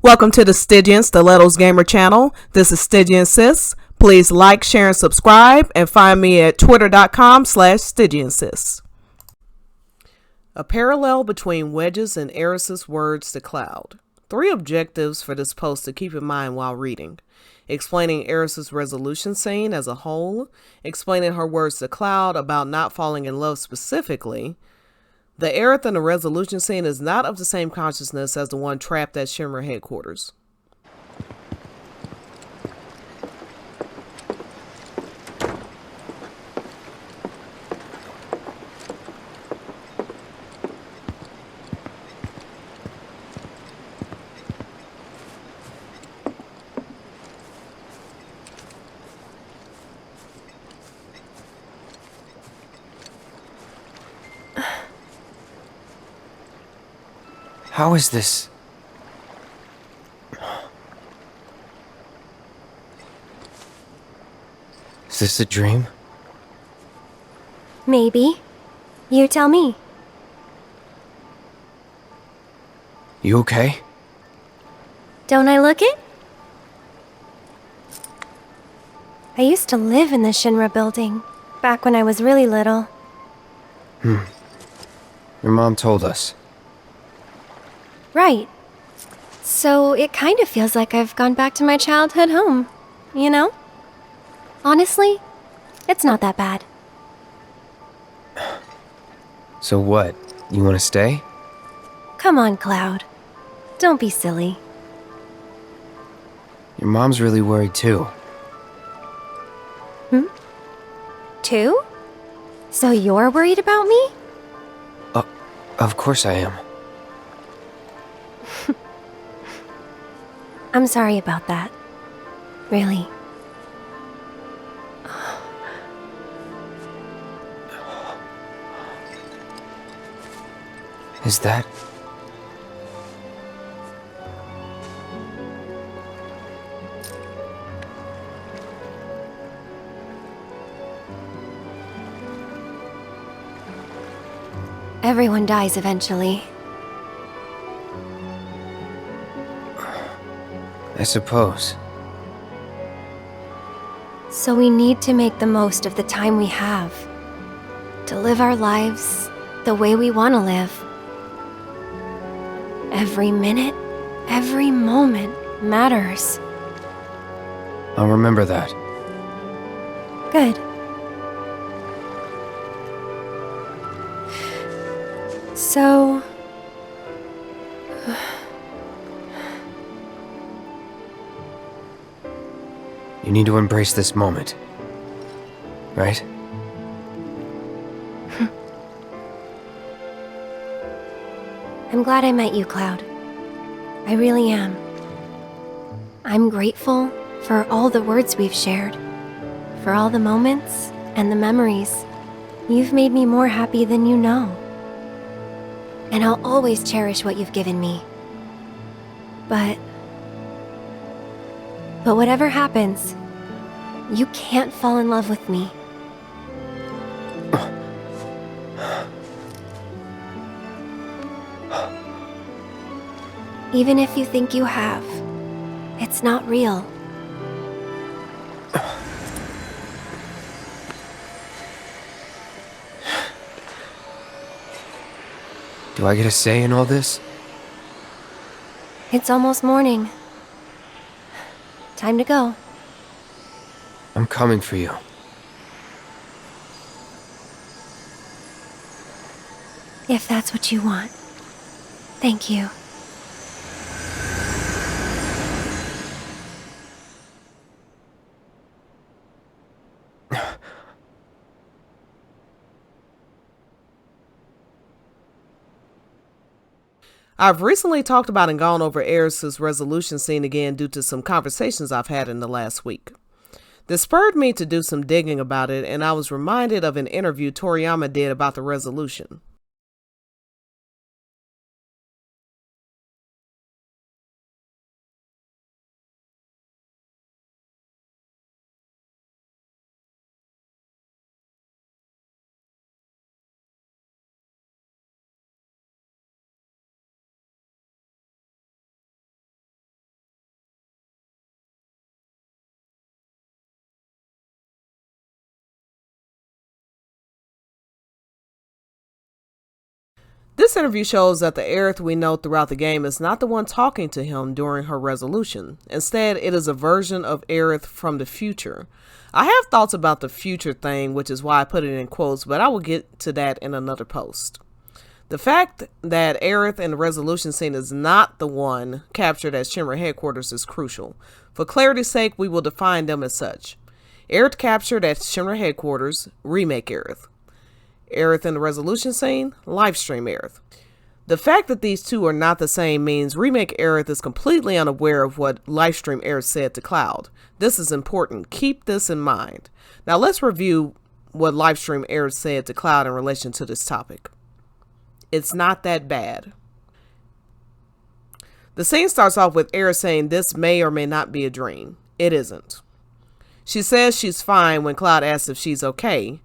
Welcome to the Stygian Stilettos Gamer channel. This is Stygian Sis. Please like, share, and subscribe, and find me at twitter.com/StygianSis. A parallel between Wedge's and Aeris' words to Cloud. 3 objectives for this post to keep in mind while reading. Explaining Aeris' resolution scene as a whole, explaining her words to Cloud about not falling in love specifically. The Aerith in the resolution scene is not of the same consciousness as the one trapped at Shinra headquarters. How is this? Is this a dream? Maybe. You tell me. You okay? Don't I look it? I used to live in the Shinra building, back when I was really little. Your mom told us. Right. So it kind of feels like I've gone back to my childhood home, you know? Honestly, it's not that bad. So what? You want to stay? Come on, Cloud. Don't be silly. Your mom's really worried too. Two? So you're worried about me? Of course I am. I'm sorry about that. Really. Is that... Everyone dies eventually. I suppose. So we need to make the most of the time we have. To live our lives the way we want to live. Every minute, every moment matters. I'll remember that. Good. So... You need to embrace this moment. Right? I'm glad I met you, Cloud. I really am. I'm grateful for all the words we've shared, for all the moments and the memories. You've made me more happy than you know. And I'll always cherish what you've given me. But whatever happens, you can't fall in love with me. Even if you think you have, it's not real. Do I get a say in all this? It's almost morning. Time to go. I'm coming for you. If that's what you want. Thank you. I've recently talked about and gone over Aeris' resolution scene again due to some conversations I've had in the last week. This spurred me to do some digging about it, and I was reminded of an interview Toriyama did about the resolution. This interview shows that the Aerith we know throughout the game is not the one talking to him during her resolution. Instead, it is a version of Aerith from the future. I have thoughts about the future thing, which is why I put it in quotes, but I will get to that in another post. The fact that Aerith in the resolution scene is not the one captured at Shinra headquarters is crucial. For clarity's sake, we will define them as such. Aerith captured at Shinra headquarters, remake Aerith. Aerith in the resolution scene, livestream Aerith. The fact that these two are not the same means remake Aerith is completely unaware of what livestream Aerith said to Cloud. This is important. Keep this in mind. Now let's review what livestream Aerith said to Cloud in relation to this topic. It's not that bad. The scene starts off with Aerith saying this may or may not be a dream. It isn't. She says she's fine when Cloud asks if she's okay.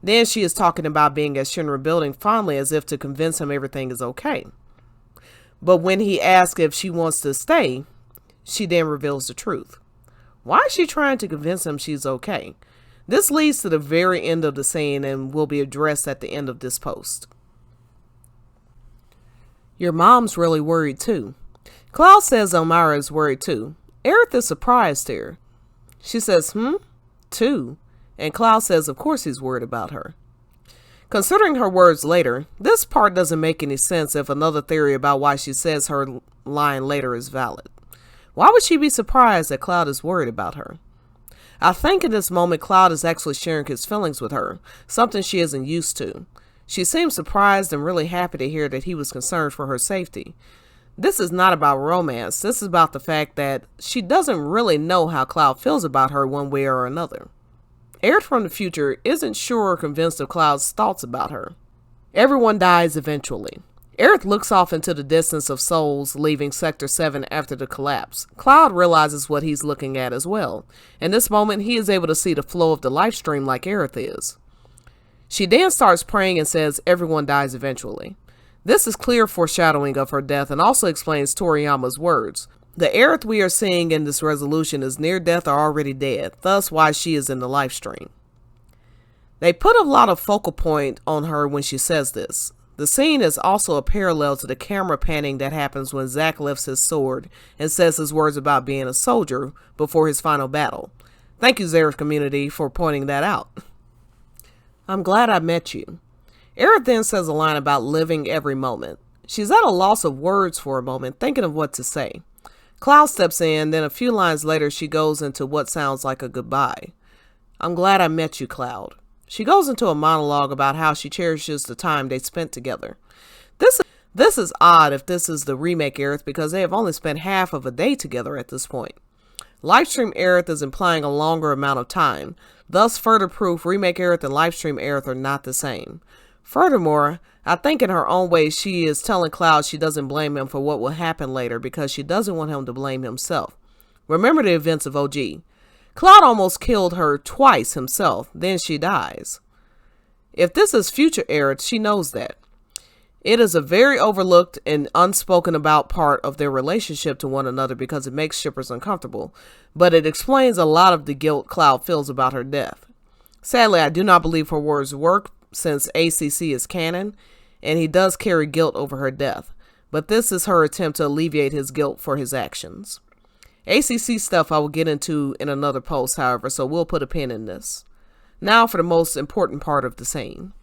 Then she is talking about being at Shinra building fondly as if to convince him everything is okay. But when he asks if she wants to stay, she then reveals the truth. Why is she trying to convince him she's okay? This leads to the very end of the scene and will be addressed at the end of this post. Your mom's really worried too. Cloud says Elmira is worried too. Aerith is surprised here. She says, too. And Cloud says of course he's worried about her. Considering her words later, this part doesn't make any sense if another theory about why she says her line later is valid. Why would she be surprised that Cloud is worried about her? I think in this moment Cloud is actually sharing his feelings with her, something she isn't used to. She seems surprised and really happy to hear that he was concerned for her safety. This is not about romance. This is about the fact that she doesn't really know how Cloud feels about her one way or another. Aerith from the future isn't sure or convinced of Cloud's thoughts about her. Everyone dies eventually. Aerith looks off into the distance of souls leaving Sector 7 after the collapse. Cloud realizes what he's looking at as well. In this moment, he is able to see the flow of the life stream like Aerith is. She then starts praying and says everyone dies eventually. This is clear foreshadowing of her death and also explains Toriyama's words. The Aerith we are seeing in this resolution is near death or already dead, thus why she is in the life stream. They put a lot of focal point on her when she says this. The scene is also a parallel to the camera panning that happens when Zack lifts his sword and says his words about being a soldier before his final battle. Thank you, Aerith community, for pointing that out. I'm glad I met you. Aerith then says a line about living every moment. She's at a loss of words for a moment, thinking of what to say. Cloud steps in, then a few lines later she goes into what sounds like a goodbye. I'm glad I met you, Cloud. She goes into a monologue about how she cherishes the time they spent together. This is odd if this is the remake Aerith because they have only spent half of a day together at this point. Livestream Aerith is implying a longer amount of time, thus further proof remake Aerith and livestream Aerith are not the same. Furthermore, I think in her own way she is telling Cloud she doesn't blame him for what will happen later because she doesn't want him to blame himself. Remember the events of OG. Cloud almost killed her twice himself, then she dies. If this is future Aerith, she knows that. It is a very overlooked and unspoken about part of their relationship to one another because it makes shippers uncomfortable, but it explains a lot of the guilt Cloud feels about her death. Sadly, I do not believe her words work since ACC is canon, and he does carry guilt over her death, but this is her attempt to alleviate his guilt for his actions. ACC stuff I will get into in another post, however, so we'll put a pin in this. Now for the most important part of the scene.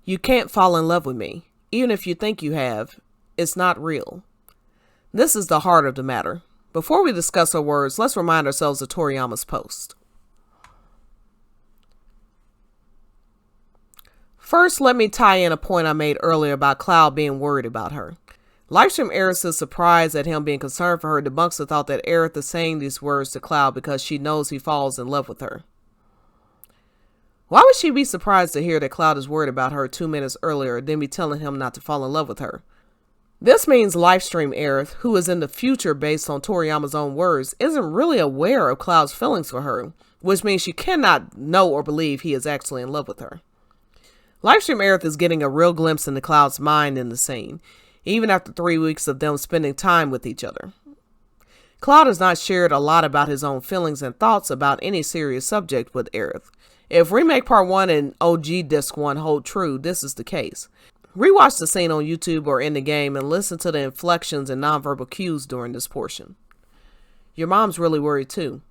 You can't fall in love with me. Even if you think you have, it's not real. This is the heart of the matter. Before we discuss her words, let's remind ourselves of Toriyama's post. First, let me tie in a point I made earlier about Cloud being worried about her. Livestream Aeris' surprise at him being concerned for her debunks the thought that Aerith is saying these words to Cloud because she knows he falls in love with her. Why would she be surprised to hear that Cloud is worried about her 2 minutes earlier, then be telling him not to fall in love with her? This means livestream Aerith, who is in the future based on Toriyama's own words, isn't really aware of Cloud's feelings for her, which means she cannot know or believe he is actually in love with her. Livestream Aerith is getting a real glimpse into Cloud's mind in the scene, even after 3 weeks of them spending time with each other. Cloud has not shared a lot about his own feelings and thoughts about any serious subject with Aerith. If Remake Part 1 and OG Disc 1 hold true, this is the case. Rewatch the scene on YouTube or in the game and listen to the inflections and nonverbal cues during this portion. Your mom's really worried too.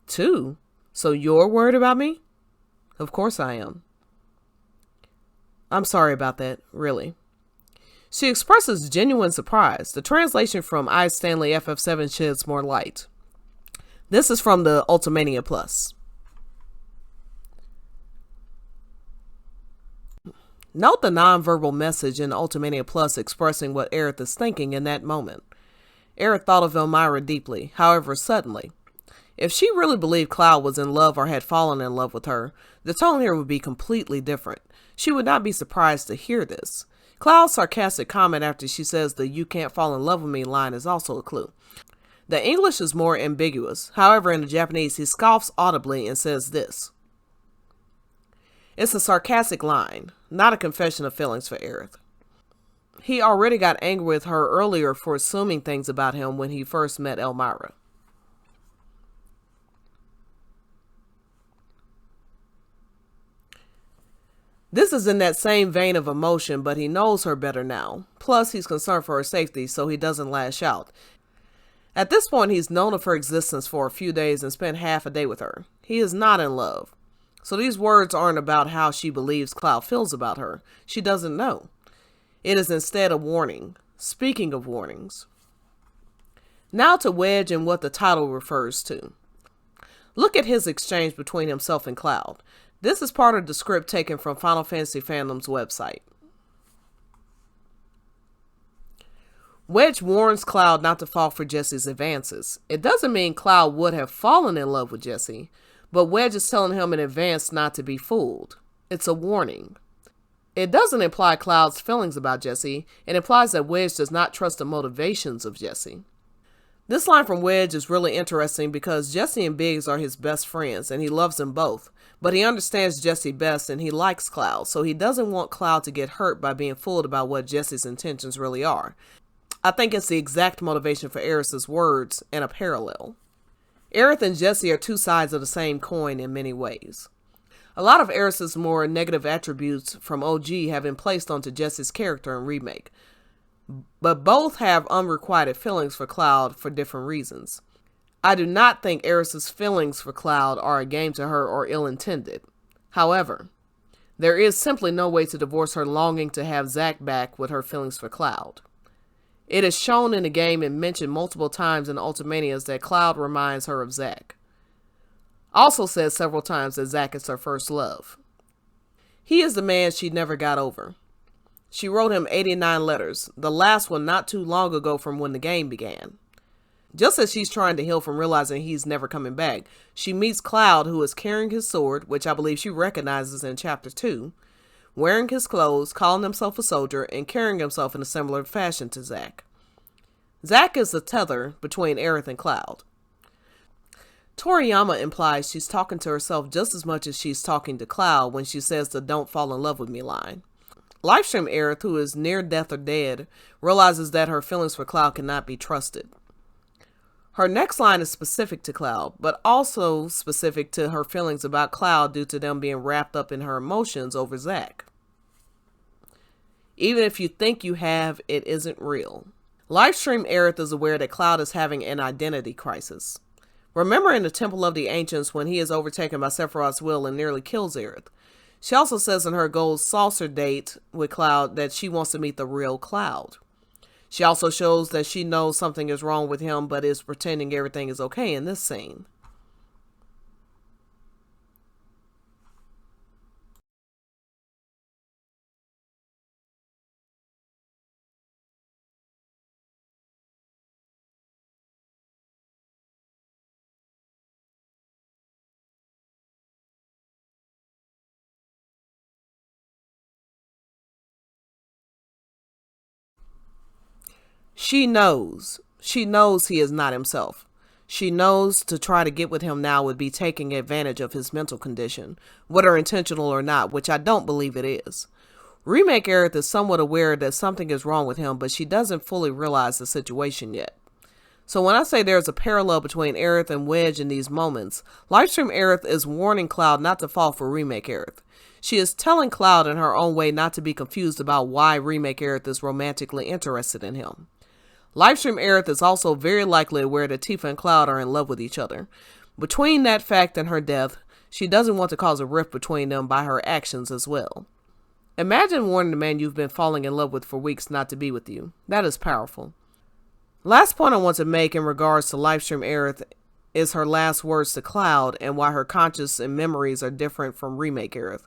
Too? So you're worried about me? Of course I am. I'm sorry about that, really. She expresses genuine surprise. The translation from I Stanley FF7 sheds more light. This is from the Ultimania Plus. Note the nonverbal message in Ultimania Plus expressing what Aerith is thinking in that moment. Aerith thought of Elmira deeply, however suddenly. If she really believed Cloud was in love or had fallen in love with her, the tone here would be completely different. She would not be surprised to hear this. Cloud's sarcastic comment after she says the "you can't fall in love with me" line is also a clue. The English is more ambiguous. However, in the Japanese, he scoffs audibly and says this. It's a sarcastic line, not a confession of feelings for Aerith. He already got angry with her earlier for assuming things about him when he first met Elmira. This is in that same vein of emotion, but he knows her better now. Plus, he's concerned for her safety, so he doesn't lash out. At this point, he's known of her existence for a few days and spent half a day with her. He is not in love. So these words aren't about how she believes Cloud feels about her. She doesn't know. It is instead a warning. Speaking of warnings. Now to Wedge and what the title refers to. Look at his exchange between himself and Cloud. This is part of the script taken from Final Fantasy Fandom's website. Wedge warns Cloud not to fall for Jesse's advances. It doesn't mean Cloud would have fallen in love with Jesse, but Wedge is telling him in advance not to be fooled. It's a warning. It doesn't imply Cloud's feelings about Jesse. It implies that Wedge does not trust the motivations of Jesse. This line from Wedge is really interesting because Jesse and Biggs are his best friends and he loves them both, but he understands Jesse best and he likes Cloud, so he doesn't want Cloud to get hurt by being fooled about what Jesse's intentions really are. I think it's the exact motivation for Aeris' words and a parallel. Aerith and Jesse are two sides of the same coin in many ways. A lot of Aeris' more negative attributes from OG have been placed onto Jesse's character in Remake, but both have unrequited feelings for Cloud for different reasons. I do not think Aeris' feelings for Cloud are a game to her or ill-intended. However, there is simply no way to divorce her longing to have Zack back with her feelings for Cloud. It is shown in the game and mentioned multiple times in Ultimanias that Cloud reminds her of Zack. Also says several times that Zack is her first love. He is the man she never got over. She wrote him 89 letters, the last one not too long ago from when the game began. Just as she's trying to heal from realizing he's never coming back, she meets Cloud, who is carrying his sword, which I believe she recognizes in Chapter 2, wearing his clothes, calling himself a soldier, and carrying himself in a similar fashion to Zack. Zack is the tether between Aerith and Cloud. Toriyama implies she's talking to herself just as much as she's talking to Cloud when she says the "don't fall in love with me" line. Livestream Aerith, who is near death or dead, realizes that her feelings for Cloud cannot be trusted. Her next line is specific to Cloud, but also specific to her feelings about Cloud due to them being wrapped up in her emotions over Zack. Even if you think you have, it isn't real. Livestream Aerith is aware that Cloud is having an identity crisis. Remember in the Temple of the Ancients when he is overtaken by Sephiroth's will and nearly kills Aerith. She also says in her gold saucer date with Cloud that she wants to meet the real Cloud. She also shows that she knows something is wrong with him but is pretending everything is okay in this scene. She knows. She knows he is not himself. She knows to try to get with him now would be taking advantage of his mental condition, whether intentional or not, which I don't believe it is. Remake Aerith is somewhat aware that something is wrong with him, but she doesn't fully realize the situation yet. So when I say there's a parallel between Aerith and Wedge in these moments, Livestream Aerith is warning Cloud not to fall for Remake Aerith. She is telling Cloud in her own way not to be confused about why Remake Aerith is romantically interested in him. Livestream Aerith is also very likely aware that Tifa and Cloud are in love with each other. Between that fact and her death, she doesn't want to cause a rift between them by her actions as well. Imagine warning the man you've been falling in love with for weeks not to be with you. That is powerful. Last point I want to make in regards to Livestream Aerith is her last words to Cloud and why her conscious and memories are different from Remake Aerith.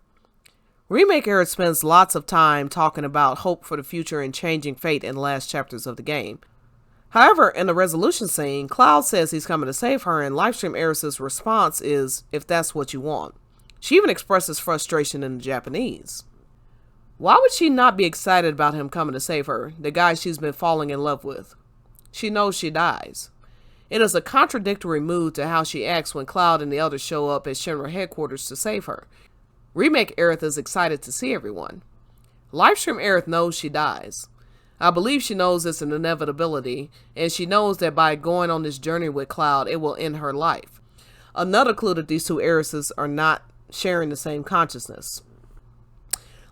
Remake Aerith spends lots of time talking about hope for the future and changing fate in the last chapters of the game. However, in the resolution scene, Cloud says he's coming to save her, and Livestream Aerith's response is, if that's what you want. She even expresses frustration in the Japanese. Why would she not be excited about him coming to save her, the guy she's been falling in love with? She knows she dies. It is a contradictory mood to how she acts when Cloud and the others show up at Shinra headquarters to save her. Remake Aerith is excited to see everyone. Livestream Aerith knows she dies. I believe she knows it's an inevitability, and she knows that by going on this journey with Cloud, it will end her life. Another clue that these two Aerises are not sharing the same consciousness.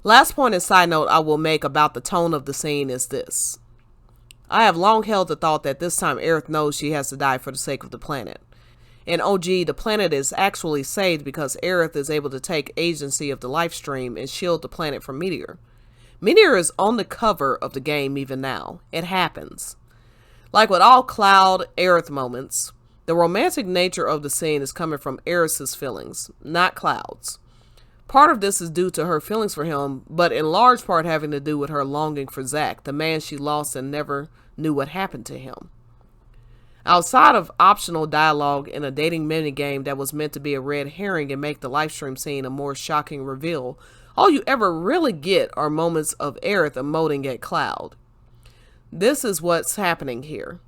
Last point and side note I will make about the tone of the scene is this. I have long held the thought that this time Aerith knows she has to die for the sake of the planet. In OG, the planet is actually saved because Aerith is able to take agency of the life stream and shield the planet from Meteor. Meteor is on the cover of the game even now. It happens. Like with all Cloud Aerith moments, the romantic nature of the scene is coming from Aeris's feelings, not Cloud's. Part of this is due to her feelings for him, but in large part having to do with her longing for Zack, the man she lost and never knew what happened to him. Outside of optional dialogue in a dating minigame that was meant to be a red herring and make the livestream scene a more shocking reveal, all you ever really get are moments of Aerith emoting at Cloud. This is what's happening here.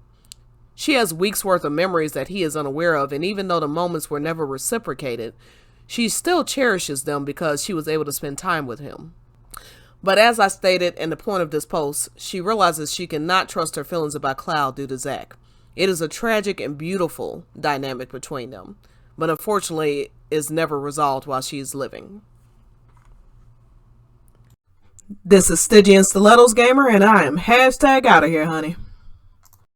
She has weeks worth of memories that he is unaware of, and even though the moments were never reciprocated, she still cherishes them because she was able to spend time with him. But as I stated in the point of this post, she realizes she cannot trust her feelings about Cloud due to Zack. It is a tragic and beautiful dynamic between them, but unfortunately is never resolved while she is living. This is Stygian Stilettos Gamer, and I am # out of here, honey.